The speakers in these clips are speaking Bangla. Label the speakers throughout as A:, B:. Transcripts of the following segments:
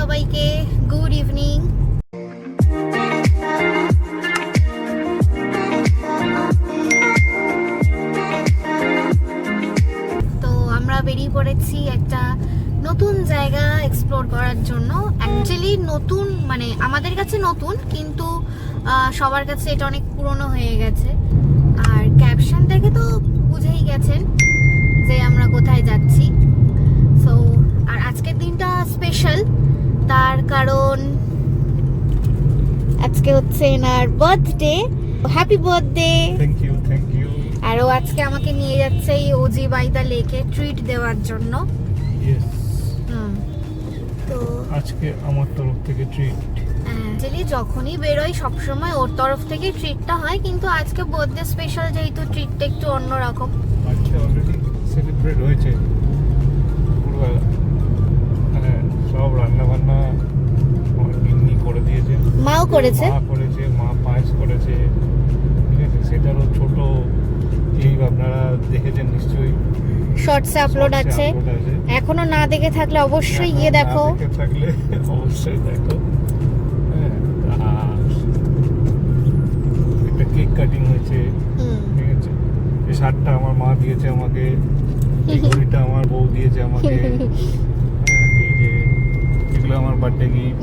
A: সবাইকে গুড ইভিনিং। তো আমরা বেরিয়ে পড়েছি একটা নতুন জায়গা এক্সপ্লোর করার জন্য। অ্যাকচুয়ালি নতুন মানে আমাদের কাছে নতুন, কিন্তু সবার কাছে এটা অনেক পুরনো হয়ে গেছে। আর ক্যাপশন দেখে তো বুঝেই গেছেন যে আমরা কোথায় যাচ্ছি। সো আর আজকের দিনটা স্পেশাল, তার কারণ আজকে হচ্ছে এনার birthday. Happy birthday.
B: Thank you.
A: আর ও আজকে আমাকে নিয়ে যাচ্ছে এই ওজি বাইদা লেকে ট্রিট দেওয়ার জন্য। তো
B: আজকে আমার তরফ থেকে ট্রিট।
A: অ্যাকচুয়ালি যখনই বেরোই সবসময় ওর তরফ থেকে ট্রিটটা হয়, কিন্তু আজকে বার্থডে স্পেশাল যেহেতু ট্রিটটা একটু অন্যরকম।
B: আজকে অলরেডি সেলিব্রেট হয়েছে পুরোবেলা, মানে সব রান্না বান্না আমার গিন্নি করে দিয়েছে,
A: মাও করেছে।
B: মা পায়েস করেছে, ঠিক আছে। সেটারও ছোট ক্লিপ আপনারা দেখেছেন নিশ্চয়ই,
A: শর্টসে আপলোড আছে। এখনো না দেখে থাকলে অবশ্যই গিয়ে দেখো।
B: অবশ্যই দেখো। একটা কেক কাটিং হয়েছে, ঠিক আছে। এই শার্টটা আমার মা দিয়েছে আমাকে, এই ঘড়িটা আমার বউ দিয়েছে আমাকে, এই যে এগুলো আমার বার্থডে গিফট।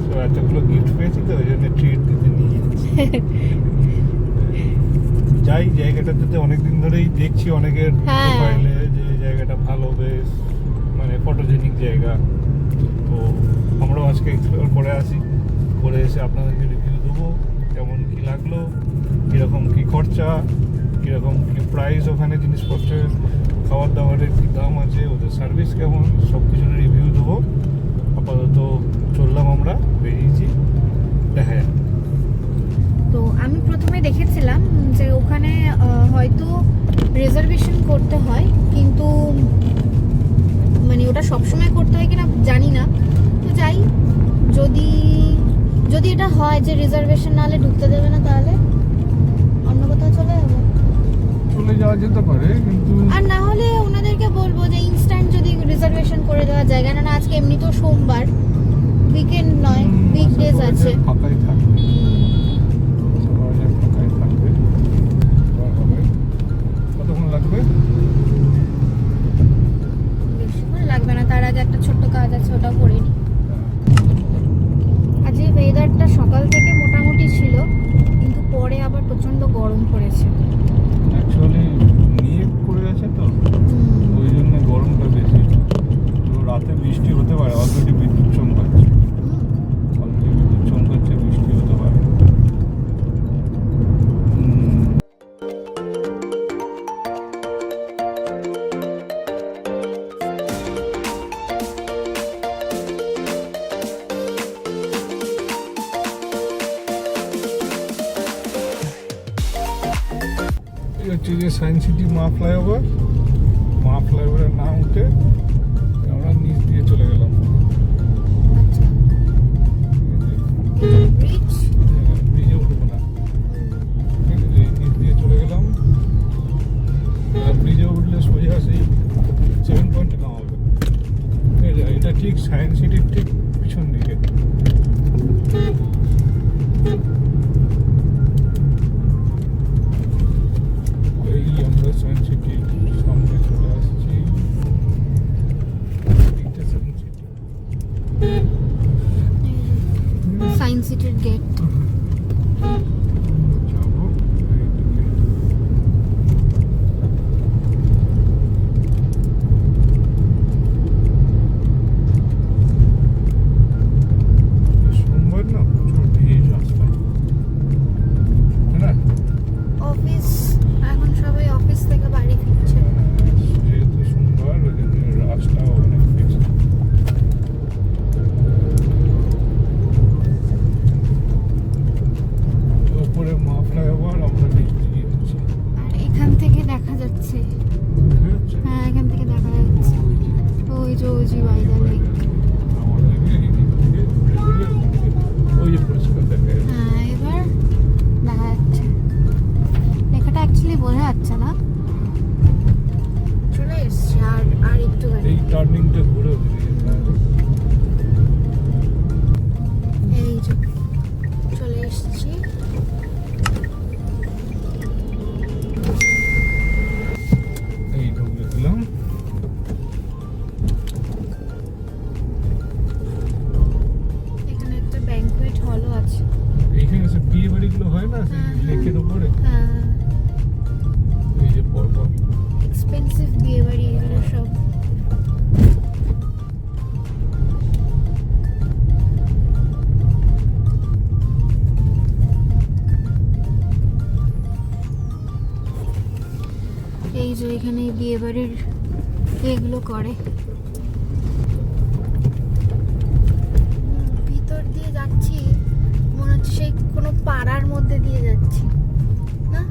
B: তো এতগুলো গিফট পেয়েছি, তো ওই জন্য ট্রিট দিতে নিয়ে যাচ্ছি। যাই জায়গাটাতে অনেকদিন ধরেই দেখছি অনেকের প্রোফাইলে যে জায়গাটা ভালো, বেশ মানে ফটোজেনিক জায়গা। তো আমরাও আজকে এক্সপ্লোর করে আসি, করে এসে আপনাদেরকে রিভিউ দেবো কেমন কি লাগলো, কীরকম কি খরচা, কীরকম কি প্রাইস, ওখানে জিনিসপত্রের খাবার দাবারের কী দাম আছে, ওদের সার্ভিস কেমন, সব কিছুর রিভিউ দেবো। আপাতত চললাম, আমরা বেরিয়েছি, দেখা যাক।
A: তো আমি প্রথমে দেখেছিলাম যে ওখানে হয়তো রিজার্ভেশন করতে হয়, কিন্তু মানে ওটা সবসময় করতে হয় কিনা জানি না। তো যাই, যদি এটা হয় যে রিজার্ভেশন না হলে ঢুকতে দেবে না, তাহলে অন্য কোথাও চলে
B: যাওয়া যেতে পারে, কিন্তু
A: আর না হলে ওনাদেরকে বলবো যে ইনস্ট্যান্ট যদি রিজার্ভেশন করে দেওয়া যায়, কেননা আজকে এমনি তো সোমবার, উইকেন্ড নয়, উইকডেজ আছে।
B: ফাঁকাই থাকবে, ফাঁকাই থাকবে। কতক্ষণ লাগবে?
A: বেশিক্ষণ লাগবে না, তার আগে একটা ছোট্ট কাজ আছে, ওটা করে নিই। আজকে ওয়েদারটা সকাল থেকে মোটামুটি ছিল, কিন্তু পরে আবার প্রচন্ড গরম পড়েছে।
B: অ্যাকচুয়ালি মেঘ করে গেছে তো, ওই জন্য গরমটা বেশি। তো রাতে বৃষ্টি হতে পারে, অলরেডি বিদ্যুৎ চমকাচ্ছে, বৃষ্টি হতে পারে। হচ্ছে যে সায়েন্স সিটি মা ফ্লাইওভারের নাম উঠে আমরা নিচ দিয়ে চলে গেলাম। ব্রিজে উঠবো না, নিচ দিয়ে চলে গেলাম। ব্রিজে উঠলে সোজা সেই 7 পয়েন্টে নামাবে। এটা ঠিক সায়েন্স সিটির ঠিক পিছন দিকে। আমরা সায়েন্স সিটির সামনে চলে আসছি।
A: সায়েন্স সিটির গেট।
B: সোমবার না, প্রচুর ভিড় রাস্তায়, তাই না?
A: অফিস, এখন সবাই অফিস থেকে বাড়ি ফিরছে।
B: যেহেতু সোমবার, ওই জন্য রাস্তাও অনেক ফিক্সড। উপরে মা ফ্লাইওভার, আমরা নিচ দিয়ে যাচ্ছি।
A: আর এখান থেকে দেখা যাচ্ছে, হ্যাঁ এখান থেকে দেখা যাচ্ছে ওই যে ওজি বাইদা লেক।
B: ওই যে পরিষ্কার দেখা যাচ্ছে।
A: হ্যাঁ এবার দেখা যাচ্ছে, লেখাটা অ্যাকচুয়ালি বোঝা যাচ্ছে না। চলে এসছে, আর একটু
B: এই টার্নিংটা ঘুরে বেরিয়ে যেতে হবে।
A: বিয়ে বাড়ির এগুলো করে। ভিতর দিয়ে যাচ্ছি, মনে হচ্ছে সেই কোনো পাড়ার মধ্যে দিয়ে যাচ্ছি না।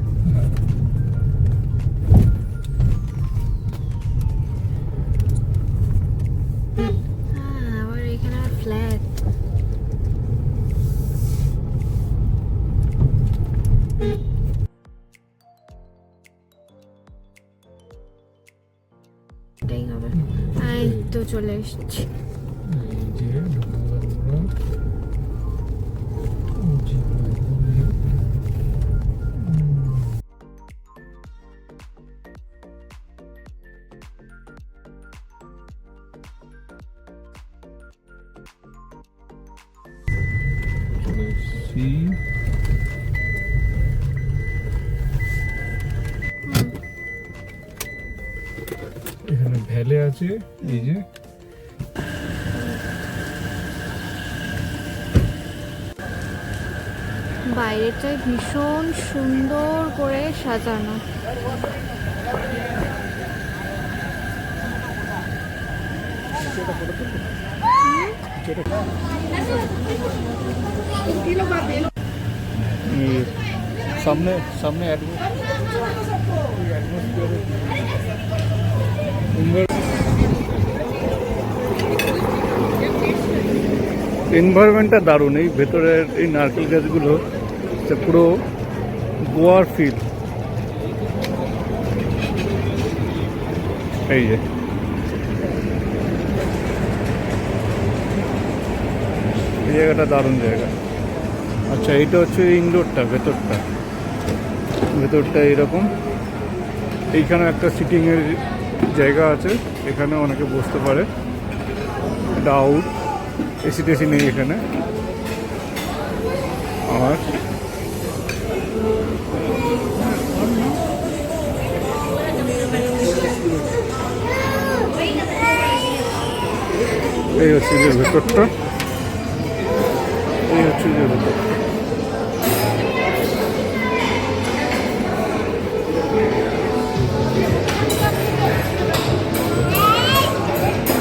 A: হ্যাঁ, আবার এখানে ফ্ল্যাট। এটাই হবে। এই তো চলে এসেছি।
B: এখানে ভ্যালে আছে, এই যে
A: বাইরেটাই ভীষণ সুন্দর করে সাজানো।
B: সামনে সামনে এনভায়রনমেন্টটা দারুণ। এই ভেতরের এই নারকেল গাছগুলো পুরো গোয়ার ফিল। এই যে এই জায়গাটা দারুণ জায়গা। আচ্ছা, এইটা হচ্ছে ইনডোরটা, ভেতরটা এরকম। এইখানে একটা সিটিংয়ের জায়গা আছে, এখানে অনেকে বসতে পারে। এটা আউট, এসি টেসি নেই এখানে। আর এই হচ্ছে যে ভেতরটা, এই হচ্ছে যে ভেতরটা।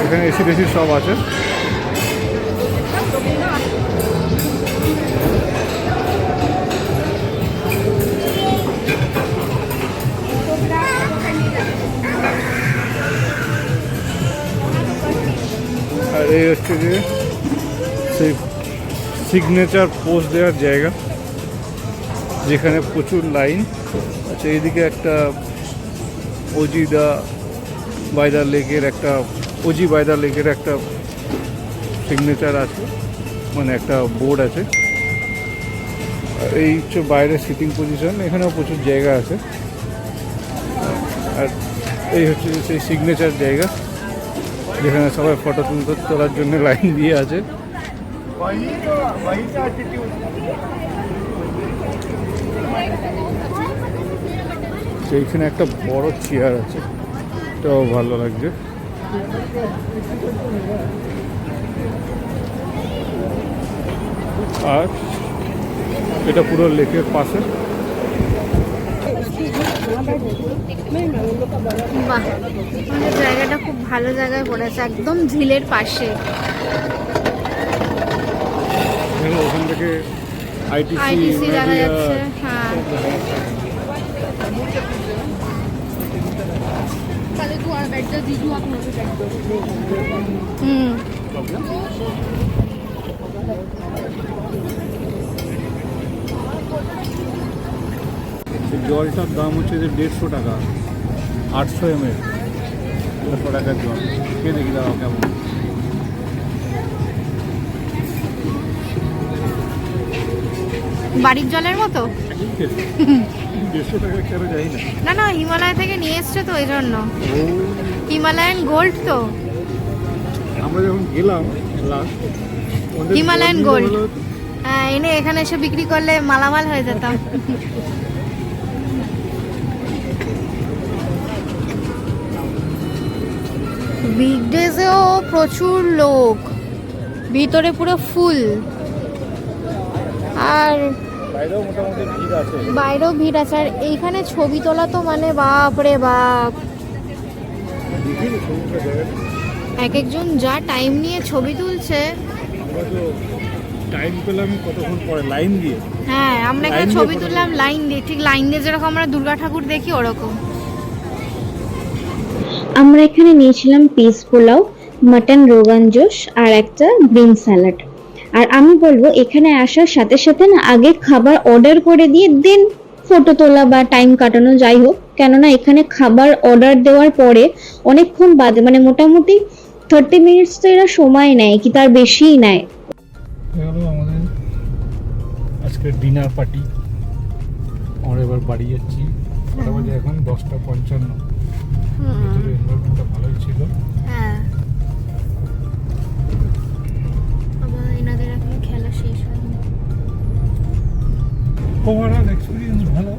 B: এখানে এসি টেসি সব আছে। আর এই হচ্ছে যে সেই সিগনেচার পোস্ট দেওয়ার জায়গা, যেখানে প্রচুর লাইন। আচ্ছা, এইদিকে একটা ওজি বাইদা লেকের একটা সিগনেচার আছে, মানে একটা বোর্ড আছে। আর এই হচ্ছে বাইরের সিটিং পজিশন, এখানেও প্রচুর জায়গা আছে। আর এই হচ্ছে সেই সিগনেচার জায়গা, যেখানে সবাই ফটো তোলার জন্য লাইন দিয়ে আছে। সেইখানে একটা বড় চেয়ার আছে, এটাও ভালো লাগছে। আর এটা পুরো লেকের পাশে।
A: বাহ, আমাদের জায়গাটা খুব ভালো জায়গায় পড়েছে, একদম ঝিলের পাশে।
B: ওখান থেকে
A: আইটিসি দেখা যাচ্ছে। হ্যাঁ,
B: জলটার দাম হচ্ছে যে 150 টাকা, 800 ml 100 টাকার জল। কে দেখি দাও কেমন।
A: বাড়ির জলের মতো।
B: 150 টাকা কেন যাই না।
A: না, হিমালয় থেকে নিয়ে এসছে তো, এই জন্য। হিমালয়ান গোল্ড তো।
B: আমরা যখন গেলাম লাস্ট,
A: হিমালয়ান গোল্ড এনে এখানে এসে বিক্রি করলে মালামাল হয়ে যেতাম। উইকডেজেও প্রচুর লোক, ভিতরে পুরো ফুল। আর বাইরেও ভিড় আছে। আর এইখানে ছবি তোলা তো মানে বাপ রে বাপ,
B: দেখিনি সমুদ্র জায়গাটা।
A: এক একজন যা টাইম নিয়ে ছবি তুলছে।
B: আমরা তো টাইম পেলাম কতক্ষণ পরে লাইন দিয়ে।
A: হ্যাঁ, আমরা এখানে
B: লাইন দিয়ে
A: ছবি
B: photo
A: তুললাম লাইন দিয়ে, ঠিক লাইন দিয়ে যেরকম আমরা দুর্গা ঠাকুর দেখি ওরকম।
C: আমরা এখানে নিয়েছিলাম পিস পোলাও, মাটন রোগান জোশ আর একটা গ্রিন স্যালাড। আর আমি বলবো এখানে আসার সাথে সাথে না আগে খাবার অর্ডার করে দিয়ে দেন ফটো তোলা বা টাইম কাটানো যাই হোক, কেননা এখানে খাবার অর্ডার দেওয়ার পরে অনেকক্ষণ বাদে মানে মোটামুটি 30 মিনিটস তো এরা সময় নেয়, কি তার বেশিই নেয়।
B: হলো আমাদের আজকের ডিনার পার্টি। আমরা এবার বাড়ি যাচ্ছি। কটা বাজে এখন? 10:55। ভিতরে এনভায়রনমেন্টটা ভালোই ছিল।
A: হ্যাঁ, আবার এনাদের এখন খেলা শেষ হয়নি।
B: ওভারঅল এক্সপিরিয়েন্স ভালো,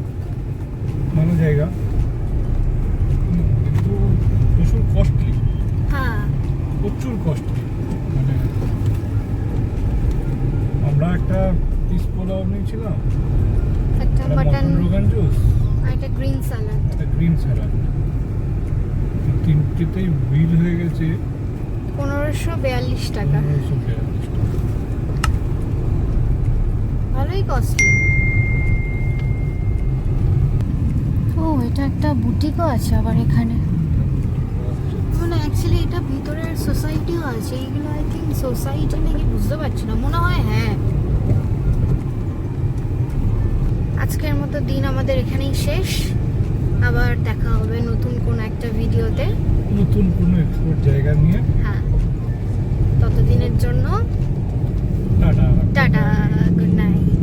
B: ভালো জায়গা, কিন্তু প্রচুর কস্টলি,
A: হ্যাঁ,
B: প্রচুর কস্টলি। মানে আমরা একটা পিস পোলাও নিয়েছিলাম,
A: একটা মাটন
B: রোগান জুস,
A: আর একটা গ্রিন স্যালাড।
B: একটা গ্রিন স্যালাড, তিনটেতেই বিল হয়ে গেছে
A: 1542 টাকা।
B: 1542 টাকা।
A: ভালোই কস্টলি। ও, এটা একটা বুটিকও আছে আবার এখানে। মানে অ্যাকচুয়ালি এটা ভিতরের সোসাইটিও আছে। এইগুলো আই থিঙ্ক সোসাইটি নাকি বুঝতে পারছি না, মনে হয় হ্যাঁ। আজকের মতো দিন আমাদের এখানেই শেষ। আবার দেখা হবে নতুন কোন একটা ভিডিওতে,
B: নতুন কোনো এক্সপোর্ট জায়গা নিয়ে।
A: হ্যাঁ, ততদিনের জন্য
B: টাটা।
A: Tata, good night.